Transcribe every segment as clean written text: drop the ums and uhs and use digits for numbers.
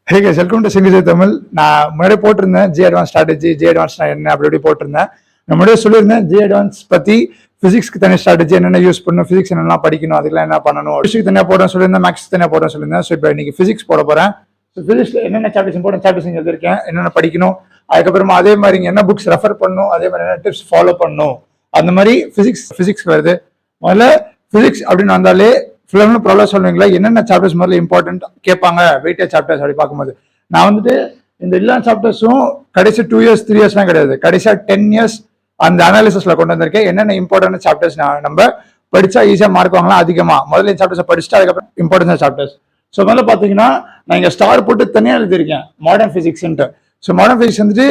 Hey guys, welcome to சிங்கிஜே தமிழ். நான் முன்னாடியே போட்டிருந்தேன் JEE advance strategy, JEE advance என்ன அப்படி போட்டிருந்தேன். நான் முன்னாடியே சொல்லியிருந்தேன் ஜி அட்வான்ஸ் பற்றி. ஃபிசிக்ஸ்க்கு தனியாக ஸ்ட்ராட்டஜி என்னென்ன யூஸ் பண்ணணும், ஃபிசிக்ஸ் என்னெல்லாம் படிக்கணும், அதுக்கெல்லாம் என்ன பண்ணணும், ஃபிசிக்ஸ் தனியாக போட சொல்லியிருந்தேன், மேக்ஸ் தனியாக போட சொல்லியிருந்தேன். ஸோ இப்போ இன்னைக்கு ஃபிசிக்ஸ் போட போகிறேன். ஸோ ஃபிசிக்ஸில் என்னென்ன சாப்டர்ஸ் இம்பார்ட்டன்ட் சாப்டர்ஸ் எழுதிருக்கேன், என்னென்ன படிக்கணும், அதுக்கப்புறமா அதே மாதிரி இங்கே என்ன புக்ஸ் ரெஃபர் பண்ணணும், அதே மாதிரி என்ன டிப்ஸ் ஃபாலோ பண்ணணும், அந்த மாதிரி ஃபிசிக்ஸ் வருது. முதல்ல ஃபிசிக்ஸ் அப்படின்னு வந்தாலே ஃபிலிம்னு ப்ராப்ளம் சொல்லுவீங்களா, என்னென்ன சாப்டர்ஸ் முதல்ல இம்பார்ட்டன்ட் கேட்பாங்க, வெயிட்டேஜ் சாப்டர்ஸ் அப்படி பார்க்கும்போது நான் வந்துட்டு இந்த எல்லா சாப்டர்ஸும் கடைசி 2 years 3 yearsலாம் கிடையாது, கடைசியா 10 years அந்த அனாலிசிஸ்ல கொண்டு வந்திருக்கேன். என்னென்ன இம்பார்ட்டன்ட் சாப்டர்ஸ் நம்ம படிச்சா ஈஸியா மார்க் வாங்கலாம் அதிகமா, முதல்ல இந்த சாப்டர்ஸ் படிச்சுட்டு அதுக்கப்புறம் இம்பார்ட்டன்ஸ் சாப்டர்ஸ். ஸோ முதல்ல பாத்தீங்கன்னா நான் இங்க ஸ்டார் போட்டு தனியாக எழுதியிருக்கேன் மாடர்ன் பிசிக்ஸ்ன்ட்டு. ஸோ மாடர்ன் பிசிக்ஸ் வந்துட்டு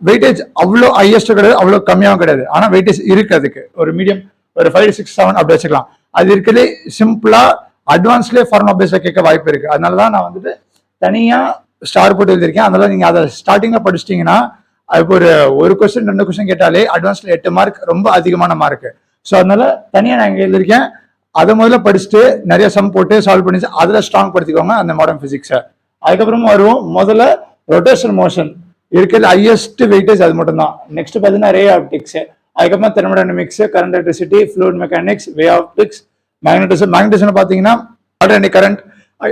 வெயிட்டேஜ் அவ்வளோ ஹையஸ்ட் கிடையாது, அவ்வளோ கம்மியாகவும் கிடையாது, ஆனால் வெயிட்டேஜ் இருக்கு. அதுக்கு ஒரு மீடியம் ஒரு 5 6 7 அப்படி வச்சுக்கலாம். அது இருக்கிறதே சிம்பிளா அட்வான்ஸ்லேயே ஃபார்முலா பேஸ்ல கேட்க வாய்ப்பு இருக்கு. அதனாலதான் நான் வந்துட்டு தனியா ஸ்டார் போட்டு எழுதியிருக்கேன். அதனால நீங்க அதை ஸ்டார்டிங்ல படிச்சிட்டீங்கன்னா அதுக்கு ஒரு கொஸ்டின் 2 கொஸ்டின் கேட்டாலே அட்வான்ஸ்ல 8 மார்க் ரொம்ப அதிகமான மார்க். ஸோ அதனால தனியா நான் இங்க எழுதியிருக்கேன். அதை முதல்ல படிச்சுட்டு நிறைய சம் போட்டு சால்வ் பண்ணி அதில் ஸ்ட்ராங் படுத்திக்கோங்க அந்த மாடர்ன் பிசிக்ஸை. அதுக்கப்புறமா வருவோம். முதல்ல ரொட்டேஷன் மோஷன் இருக்கிறது ஹையஸ்ட் வெயிட்டேஜ் அது மட்டும் தான். நெக்ஸ்ட் பார்த்தீங்கன்னா ரே ஆப்டிக்ஸ், அதுக்கப்புறமா thermodynamics, current electricity, fluid mechanics, wave optics, magnetism பார்த்தீங்கன்னா ஆல்டர்னேட்டிவ் கரண்ட்,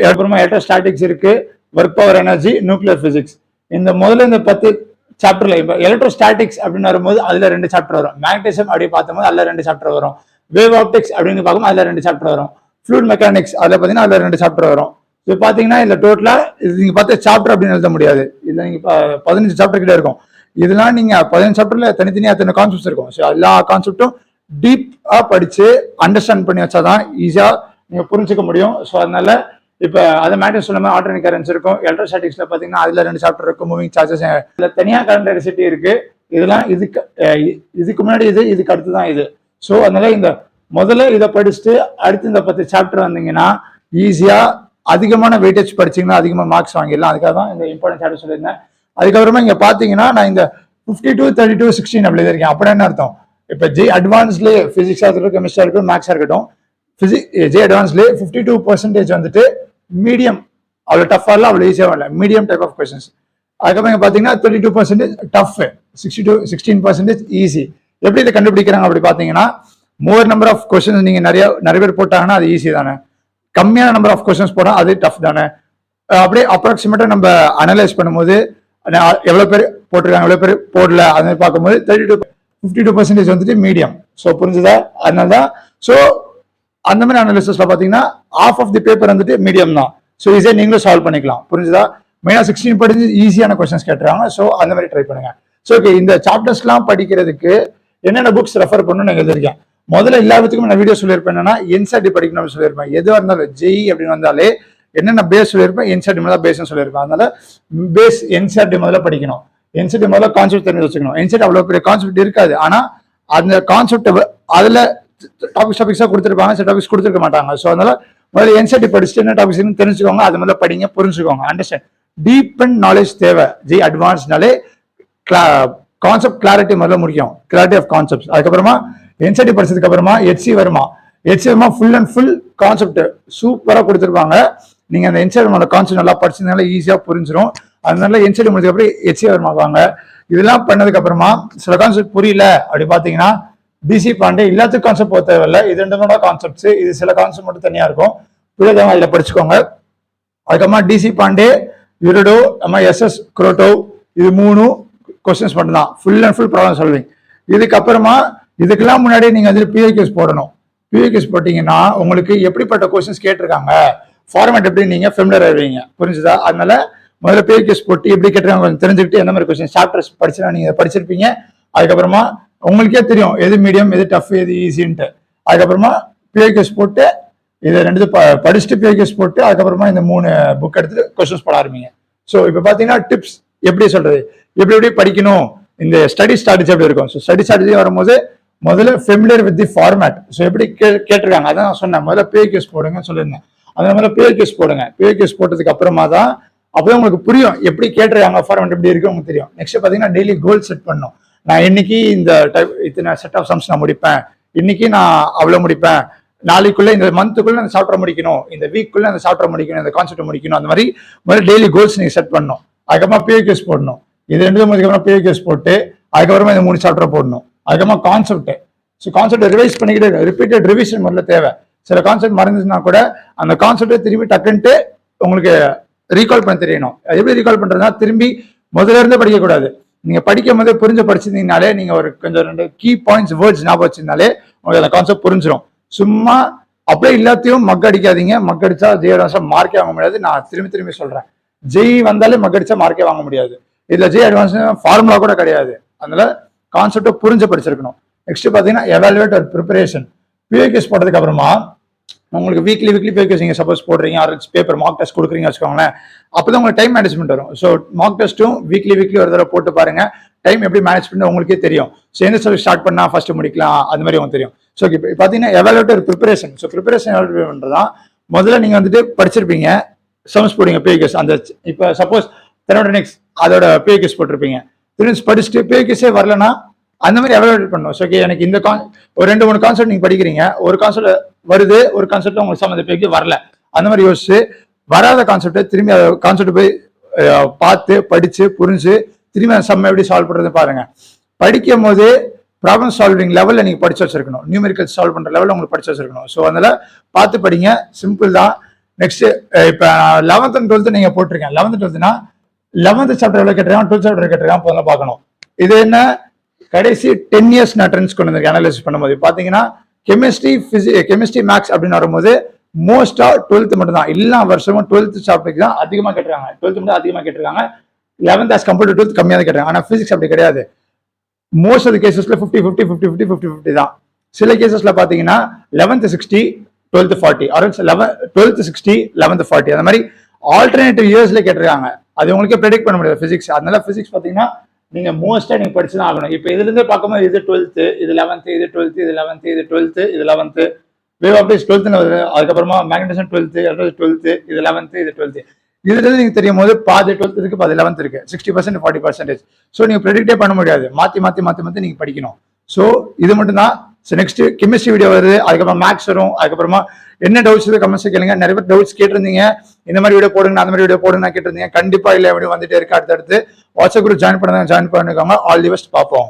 அப்புறமா எலக்ட்ரோஸ்டாட்டிக்ஸ் இருக்கு, work power energy, nuclear physics. இந்த முதல்ல இந்த 10 சாப்டர்ல இப்போ எலக்ட்ரோஸ்டாட்டிக்ஸ் அப்படின்னு வரும்போது அதுல 2 சாப்டர் வரும். மேக்னட்டிசம் அப்படி பார்த்தோம்போது அதுல 2 சாப்டர் வரும். வேவ் ஆப்டிக்ஸ் அப்படின்னு பார்க்கும்போது அதுல 2 சாப்டர் வரும். ஃப்ளூயிட் மெக்கானிக்ஸ் அதுல பார்த்தீங்கன்னா அதுல 2 சாப்டர் வரும். இப்போ பார்த்தீங்கன்னா இதுல டோட்டலா இது நீங்க பார்த்த சாப்டர் அப்படின்னு எழுத முடியாது. இதுல நீங்க 15 சாப்டர் கிட்ட இருக்கும். இதெல்லாம் நீங்க 15 சாப்டர்ல தனித்தனியா அத்தனை கான்செப்ட்ஸ் இருக்கும். ஸோ எல்லா கான்செப்டும் டீப்பா படிச்சு அண்டர்ஸ்டாண்ட் பண்ணி வச்சாதான் ஈஸியா நீங்க புரிஞ்சுக்க முடியும். ஸோ அதனால இப்போ அதை மேட்டர் சொல்லாம ஆல்டர்னேட்டிவ் கரண்ட்ஸ் இருக்கும். எலக்ட்ரோஸ்டாட்டிக்ஸ்ல பாத்தீங்கன்னா அதுல 2 சாப்டர் இருக்கும். மூவிங் சார்ஜஸ் இதுல தனியா கரண்ட் எலக்ட்ரிசிட்டி இருக்கு. இதெல்லாம் இதுக்கு முன்னாடி இதுக்கு அடுத்து தான் இது. ஸோ அதனால இந்த முதல்ல இதை படிச்சுட்டு அடுத்து இந்த 10 சாப்டர் வந்தீங்கன்னா ஈஸியா அதிகமான வெயிட்டேஜ் படிச்சீங்கன்னா அதிகமாக மார்க்ஸ் வாங்கிடலாம். அதுக்காக தான் இந்த இம்பார்ட்டன்ட் சாப்டர் சொல்லியிருந்தேன். அதுக்கப்புறமா இங்க பாத்தீங்கன்னா நான் இந்த 52 32 16 அப்படி இருக்கேன். அப்படி என்ன அர்த்தம், இப்ப ஜே அட்வான்ஸ்லேயே பிசிக்ஸா இருக்கட்டும், கெமிஸ்ட்ரா இருக்கட்டும், மேக்ஸா இருக்கட்டும், ஜே அட்வான்ஸ்லேயே 52% வந்துட்டு மீடியம், அவ்வளவு டஃபா இல்லை, அவ்வளவு ஈஸியா இல்லை, மீடியம் டைப் ஆஃப் கொஸ்டின்ஸ். அதுக்கப்புறம் இங்க பாத்தீங்கன்னா 32% டஃப், 16% ஈஸி. எப்படி இதை கண்டுபிடிக்கிறாங்க அப்படி பாத்தீங்கன்னா, மோர் நம்பர் ஆஃப் கொஸ்டின்ஸ் நீங்க நிறைய பேர் போட்டாங்கன்னா அது ஈஸி தானே, கம்மியான நம்பர் ஆஃப் கொஸ்டின்ஸ் போனா அது டஃப் தானே. அப்படியே அப்ராக்சிமேட்டா நம்ம அனலைஸ் பண்ணும்போது எவ்வளவு பேர் போட்டிருக்காங்க எவ்வளவு பேர் போடல அது மாதிரி பார்க்கும்போது 52% வந்துட்டு மீடியம். ஸோ புரிஞ்சுதா? அதனாலதான் ஸோ அந்த மாதிரி அனாலிசிஸ்ல பாத்தீங்கன்னா ஆஃப் ஆஃப் தி பேப்பர் வந்துட்டு மீடியம் தான். ஸோ ஈஸியா நீங்களும் சால்வ் பண்ணிக்கலாம். புரிஞ்சுதா? மெயினா 16 படிச்சு ஈஸியான கொஸ்டின்ஸ் கேட்டுறாங்க. ஸோ அந்த மாதிரி ட்ரை பண்ணுங்க. ஸோ ஓகே, இந்த சாப்டர்ஸ்லாம் படிக்கிறதுக்கு என்னென்ன புக்ஸ் ரெஃபர் பண்ணணும்னு நான் எழுதிருக்கேன். முதல்ல எல்லாத்துக்கும் நான் வீடியோ சொல்லியிருப்பேன். என்னன்னா என்சிஆர்டி படிக்கணும்னு சொல்லியிருப்பேன். எதுவாக இருந்தாலும் ஜெய் அப்படின்னு வந்தாலே என்னென்ன பேஸ் சொல்லியிருப்பேன், என்சிஆர்டி முதல்ல பேஸ்ன்னு சொல்லியிருப்பேன். அதனால பேஸ் என்சிஆர்டி முதல்ல படிக்கணும். என்சிஆர்டி முதல்ல கான்செப்ட் தெரிஞ்சு வச்சுக்கணும். என்சிஆர்டி அவ்வளவு பெரிய கான்செப்ட் இருக்காது, ஆனா அந்த கான்செப்ட் அதுல டாபிக்ஸா கொடுத்துருப்பாங்க, சில டாபிக்ஸ் கொடுத்துருக்க மாட்டாங்க. ஸோ அதனால முதல்ல என்சிஆர்டி படிச்சுட்டு என்ன டாபிக்ஸ் தெரிஞ்சுக்கோங்க, அது முதல்ல படிங்க, புரிஞ்சுக்கோங்க, அண்டர்ஸ்டாண்ட். டீப் அண்ட் நாலேஜ் தேவை. ஜி அட்வான்ஸ்னாலே கான்செப்ட் கிளாரிட்டி முதல்ல முக்கியம், கிளாரிட்டி ஆஃப் கான்செப்ட். அதுக்கப்புறமா என்சிஆர்டி படிச்சதுக்கு அப்புறமா ஹெச்சி வருமா, ஃபுல் அண்ட் ஃபுல் கான்செப்ட் சூப்பரா கொடுத்துருப்பாங்க. நீங்க அந்த என்சிஆர்டி கான்செப்ட் நல்லா படிச்சதுனால ஈஸியா புரிஞ்சிடும். அதனால என்சிஆர்டி முடிஞ்சதுக்கு அப்புறம் ஹெச்சி வருமாங்க. இதெல்லாம் பண்ணதுக்கு அப்புறமா சில கான்செப்ட் புரியல அப்படி பாத்தீங்கன்னா டிசி பாண்டே எல்லாத்துக்கும் கான்செப்ட் போக தேவையில்லை. இது 2 கான்செப்ட்ஸ், இது சில கான்செப்ட் மட்டும் தனியா இருக்கும், புரியாதவங்க அதுல படிச்சுக்கோங்க. அதுக்கப்புறமா டிசி பாண்டே, யூரடோ, எஸ்எஸ் குரோட்டோ, இது 3 கொஸ்டின்ஸ் மட்டும் தான், full and full problem solving. இதுக்கப்புறமா இதுக்கெல்லாம் முன்னாடி நீங்க வந்து பிஐக்யூஸ் போடணும். பிஐக்யூஸ் போட்டீங்கன்னா உங்களுக்கு எப்படிப்பட்ட கொஸ்டின்ஸ் கேட்டிருக்காங்க, ஃபார்மேட் எப்படி நீங்க ஃபெமிலியர் ஆவீங்க. புரிஞ்சுதா? அதனால முதல்ல பிஐக்யூஸ் போட்டு எப்படி கேட்டிருக்காங்க கொஞ்சம் தெரிஞ்சுக்கிட்டு எந்த மாதிரி கொஸ்டின் சாப்டர்ஸ் படிச்சுனா நீங்க படிச்சிருப்பீங்க. அதுக்கப்புறமா உங்களுக்கே தெரியும் எது மீடியம், எது டஃப், எது ஈஸின்ட்டு. அதுக்கப்புறமா பிஐக்யூஸ் போட்டு இதை 2 படிச்சுட்டு பிஐக்யூஸ் போட்டு அதுக்கப்புறமா இந்த 3 புக் எடுத்துட்டு கொஸ்டின்ஸ் போட ஆரம்பிங்க. ஸோ இப்போ பாத்தீங்கன்னா டிப்ஸ் எப்படி சொல்றது, எப்படி படிக்கணும், இந்த ஸ்டடி ஸ்ட்ராட்டஜி எப்படி இருக்கும். ஸோ ஸ்டடி ஸ்ட்ராட்டஜி வரும்போது முதல்ல familiar with the format. So எப்படி கேட்டிருக்காங்க அதான் நான் சொன்னேன், முதல்ல பிஐக்யூஸ் போடுங்கன்னு சொல்லியிருந்தேன். அதே மாதிரி பிஐக்யூஸ் போடுங்க. பிஐக்யூஸ் போட்டதுக்கு அப்புறமா தான் அப்பதான் உங்களுக்கு புரியும் எப்படி கேட்டிருக்காங்க, ஃபார்மேட் எப்படி இருக்கு உங்களுக்கு தெரியும். நெக்ஸ்ட் பாத்தீங்கன்னா டெய்லி கோல் செட் பண்ணும். நான் இன்னைக்கு இந்த டைப் இத்தனை செட் ஆஃப் சம்ஸ் நான் முடிப்பேன், இன்னைக்கு நான் அவ்வளவு முடிப்பேன், நாளைக்குள்ள இந்த மந்த்துக்குள்ள அந்த சாப்டர் முடிக்கணும், இந்த வீக்குள்ள அந்த சாப்டர் முடிக்கணும், இந்த கான்செப்ட் முடிக்கணும். அந்த மாதிரி முதல்ல டெய்லி கோல்ஸ் நீங்க செட் பண்ணணும். அதுக்கப்புறமா பியூகேஸ் போடணும். இது 2 முடிஞ்சதுக்கப்புறம் பியூகேஸ் போட்டு அதுக்கப்புறமா இந்த 3 சாப்டர் போடணும். அதுக்கப்புறமா கான்செப்ட். ஸோ கான்செப்ட் ரிவைஸ் பண்ணிக்கிட்டே ரிப்பீட்டட் ரிவிஷன் முதல்ல தேவை. சில கான்செப்ட் மறந்துச்சுன்னா கூட அந்த கான்செப்டை திரும்பி டக்குன்ட்டு உங்களுக்கு ரீகால் பண்ண தெரியணும். எப்படி ரீகால் பண்றதுன்னா திரும்பி முதல்ல இருந்து படிக்கக்கூடாது. நீங்க படிக்கும் போதே புரிஞ்சு படிச்சிருந்தீங்கனாலே நீங்க ஒரு கொஞ்சம் 2 கீ பாயிண்ட்ஸ் வேர்ட்ஸ் ஞாபகம் வச்சிருந்தாலே உங்களுக்கு அந்த கான்செப்ட் புரிஞ்சிடும். சும்மா அப்படியே எல்லாத்தையும் மக்கடிக்காதீங்க. மக்கடிச்சா ஜே மார்க்கே வாங்க முடியாது. நான் திரும்பி சொல்றேன், ஜெய் வந்தாலே மக்கடிச்சா மார்க்கே வாங்க முடியாது. இதுல ஜே அட்வான்ஸ் ஃபார்முலா கூட கிடையாது. அதனால கான்செப்டை புரிஞ்சு படிச்சிருக்கணும். நெக்ஸ்ட் பாத்தீங்கன்னா எவாலுவேட் ஒரு ப்ரிப்பரேஷன். பியூகேஸ் போட்டதுக்கு அப்புறமா உங்களுக்கு வீக்லி பியூகேஸ் நீங்க சப்போஸ் போடுறீங்க, பேப்பர் மார்க் டெஸ்ட் கொடுக்குறீங்க வச்சுக்கோங்களேன், அப்பதான் உங்களுக்கு டைம் மேனேஜ்மெண்ட் வரும். ஸோ மார்க் டெஸ்ட்டும் வீக்லி ஒரு தடவை போட்டு பாருங்க. டைம் எப்படி மேனேஜ் பண்ண உங்களுக்கே தெரியும். ஸோ எந்த சப்ஜெக்ட் ஸ்டார்ட் பண்ணா ஃபர்ஸ்ட் முடிக்கலாம் அது மாதிரி உங்களுக்கு தெரியும். ஸோ இப்போ பார்த்தீங்கன்னா எவாலுவேட் ஒரு ப்ரிப்பரேஷன். ஸோ ப்ரிப்பரேஷன் எவாலுவேட் பண்றதுதான் முதல்ல நீங்க வந்துட்டு படிச்சிருப்பீங்க, சம்ஸ் போடுங்க பியூகேஸ். அந்த இப்போ சப்போஸ் தெர்மோடைனமிக்ஸ் அதோட பியூகேஸ் போட்டிருப்பீங்க, திரும்பி படிச்சுட்டு பியூகேஸே வரலன்னா அந்த மாதிரி எவாலுவேட் பண்ணணும். ஓகே, எனக்கு இந்த ஒரு 2-3 கான்செப்ட் நீங்க படிக்கிறீங்க, ஒரு கான்செப்ட் வருது, ஒரு கான்செப்ட் உங்களுக்கு சம்மந்த வரல, அந்த மாதிரி யோசிச்சு வராத கான்செப்டை திரும்பி கான்செப்ட் போய் பார்த்து படிச்சு புரிஞ்சு திரும்பி அந்த சம்ம எப்படி சால்வ் பண்றது பாருங்க. படிக்கும் போது ப்ராப்ளம் சால்விங் லெவல்ல நீங்க படிச்சு வச்சிருக்கணும். நியூமெரிக்கல் சால்வ் பண்ற லெவலில் உங்களுக்கு படிச்சு வச்சிருக்கணும். ஸோ அதனால பார்த்து படிங்க, சிம்பிள் தான். நெக்ஸ்ட் இப்போ 11th and 12th நீங்க போட்டிருக்கேன். 11th 12th 11th சாப்டர் எவ்வளவு கேட்டிருக்காங்க, 12th சாப்டர் கேட்டிருக்காங்க, போதும் பார்க்கணும். இது என்ன கடைசி 10 years நான் ட்ரெண்ட்ஸ் கொண்டு வந்திருக்கேன் அனாலிசிஸ் பண்ணும்போது. பாத்தீங்கன்னா கெமிஸ்ட்ரி மேக்ஸ் அப்படின்னு வரும்போது மோஸ்டா 12th மட்டும் தான். எல்லா வருஷமும் 12th சாப்டருக்கு தான் அதிகமா கேட்டிருக்காங்க. 12th மட்டும் அதிகமா கேட்டிருக்காங்க. 11th as compared to 12th கம்மியாக கேட்டிருக்காங்க. ஆனா பிசிக்ஸ் அப்படி கிடையாது. மோஸ்ட் ஆஃப் கேசஸ்ல 50-50 தான். சில கேசஸ்ல பாத்தீங்கன்னா 11th 60 12th 40 or 12th 60 11th 40 அந்த மாதிரி ஆல்டர்னேட்டிவ் இயர்ஸ்ல கேட்டிருக்காங்க. அது உங்களுக்கு ப்ரெடிக்ட் பண்ண முடியாது பிசிக்ஸ். அதனால பிசிக்ஸ் பாத்தீங்கன்னா நீங்க மோஸ்டா நீங்க படிச்சுதான் ஆகணும். இப்ப இதுல இருந்தே பார்க்கும்போது இது 12th, இது 11th, இது 12th, இது 11th, இது 12th, இது 11th, வேவ் ஆப்டிக்ஸ் 12th வருது. அதுக்கப்புறமா மேக்னடிசம் 12th, 12th, இது 11th, இது 12th. இதுல இருந்து நீங்க தெரியும் போது பாதி 12th இருக்கு, பாதி 11th இருக்கு, 60% 40%. ஸோ நீங்க ப்ரெடிக்டே பண்ண முடியாது. மாத்தி நீங்க படிக்கணும். ஸோ இது மட்டும் தான். ஸோ நெக்ஸ்ட் கெமிஸ்ட்ரி வீடியோ வருது, அதுக்கப்புறம் மேக்ஸ் வரும். அதுக்கப்புறமா என்ன டவுட்ஸ் இருக்கு கமெண்ட்ஸ் கேளுங்க. நிறைய பேர் டவுட்ஸ் கேட்டிருந்தீங்க, இந்த மாதிரி வீடியோ போடுங்க, அந்த மாதிரி வீடியோ போடுங்க கேட்டிருந்தீங்க. கண்டிப்பா இல்லை எப்படி வந்துட்டே இருக்கு. அடுத்தடுத்து வாட்ஸ்அப் குரூப் ஜாயின் பண்ணிக்கோங்க. ஆல் தி பெஸ்ட், பார்ப்போம்.